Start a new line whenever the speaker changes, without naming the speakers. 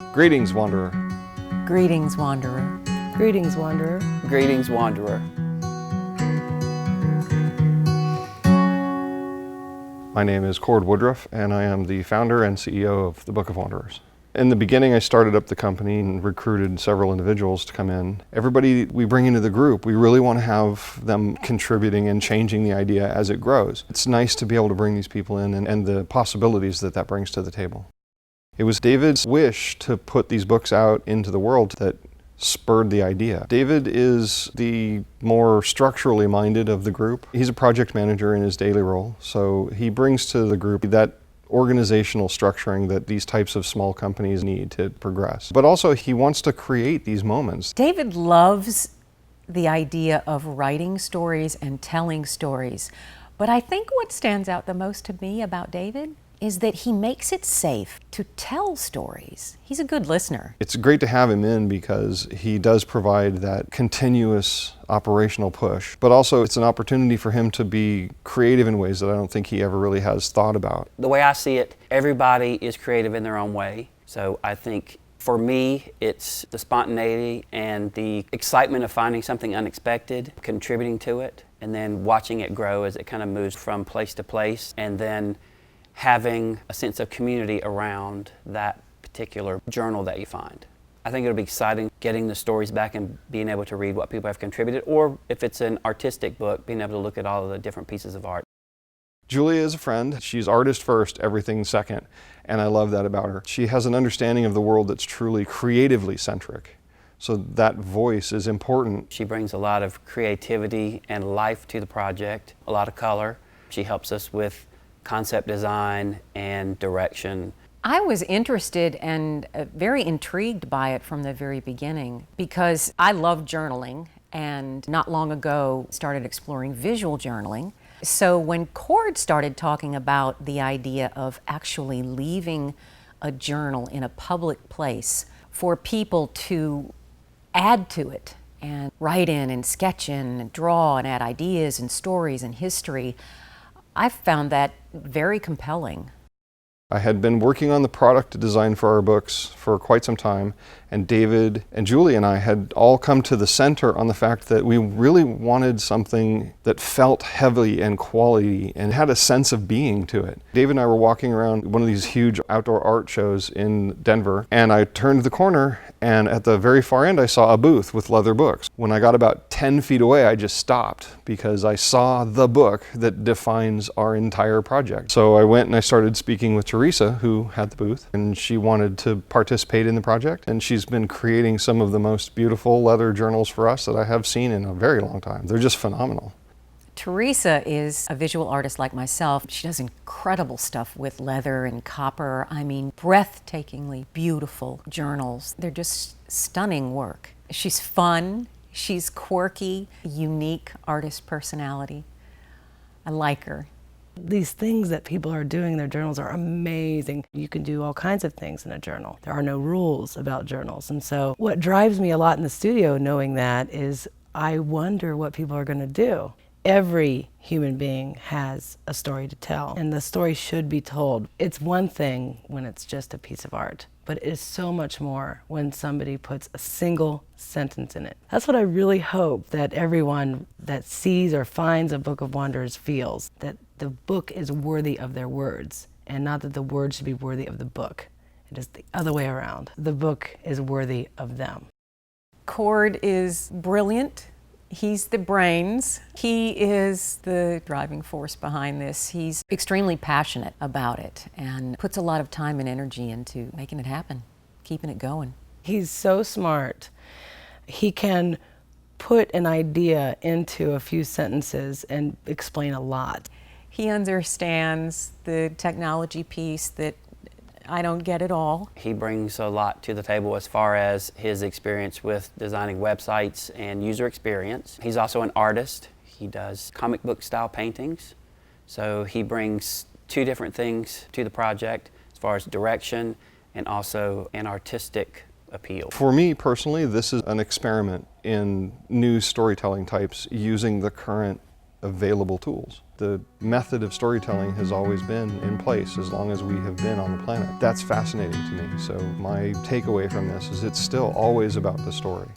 Greetings, Wanderer.
Greetings, Wanderer.
Greetings, Wanderer.
Greetings, Wanderer.
My name is Cord Woodruff, and I am the founder and CEO of the Book of Wanderers. In the beginning, I started up the company and recruited several individuals to come in. Everybody we bring into the group, we really want to have them contributing and changing the idea as it grows. It's nice to be able to bring these people in and the possibilities that brings to the table. It was David's wish to put these books out into the world that spurred the idea. David is the more structurally minded of the group. He's a project manager in his daily role, so he brings to the group that organizational structuring that these types of small companies need to progress. But also he wants to create these moments.
David loves the idea of writing stories and telling stories, but I think what stands out the most to me about David is that he makes it safe to tell stories. He's a good listener.
It's great to have him in because he does provide that continuous operational push, but also it's an opportunity for him to be creative in ways that I don't think he ever really has thought about.
The way I see it, everybody is creative in their own way. So I think for me, it's the spontaneity and the excitement of finding something unexpected, contributing to it, and then watching it grow as it kind of moves from place to place, and then having a sense of community around that particular journal that you find. I think it'll be exciting getting the stories back and being able to read what people have contributed, or if it's an artistic book, being able to look at all of the different pieces of art.
Julia is a friend. She's artist first, everything second, and I love that about her. She has an understanding of the world that's truly creatively centric, so that voice is important.
She brings a lot of creativity and life to the project, a lot of color. She helps us with concept design and direction.
I was interested and very intrigued by it from the very beginning because I love journaling and not long ago started exploring visual journaling. So when Cord started talking about the idea of actually leaving a journal in a public place for people to add to it and write in and sketch in and draw and add ideas and stories and history, I found that very compelling.
I had been working on the product design for our books for quite some time, and David and Julie and I had all come to the center on the fact that we really wanted something that felt heavy and quality and had a sense of being to it. David and I were walking around one of these huge outdoor art shows in Denver, and I turned the corner, and at the very far end I saw a booth with leather books. When I got about 10 feet away, I just stopped because I saw the book that defines our entire project. So I went and I started speaking with Teresa, who had the booth, and she wanted to participate in the project, and she's been creating some of the most beautiful leather journals for us that I have seen in a very long time. They're just phenomenal.
Teresa is a visual artist like myself. She does incredible stuff with leather and copper. I mean, breathtakingly beautiful journals. They're just stunning work. She's fun, she's quirky, unique artist personality. I like her.
These things that people are doing in their journals are amazing. You can do all kinds of things in a journal. There are no rules about journals. And so what drives me a lot in the studio knowing that is I wonder what people are going to do. Every human being has a story to tell, and the story should be told. It's one thing when it's just a piece of art, but it is so much more when somebody puts a single sentence in it. That's what I really hope that everyone that sees or finds a Book of Wanderers feels, that the book is worthy of their words, and not that the words should be worthy of the book. It is the other way around. The book is worthy of them.
Cord is brilliant. He's the brains. He is the driving force behind this. He's extremely passionate about it and puts a lot of time and energy into making it happen, keeping it going.
He's so smart. He can put an idea into a few sentences and explain a lot.
He understands the technology piece that I don't get at all.
He brings a lot to the table as far as his experience with designing websites and user experience. He's also an artist. He does comic book style paintings. So he brings two different things to the project as far as direction and also an artistic appeal.
For me personally, this is an experiment in new storytelling types using the current available tools. the method of storytelling has always been in place as long as we have been on the planet. That's fascinating to me. So my takeaway from this is it's still always about the story.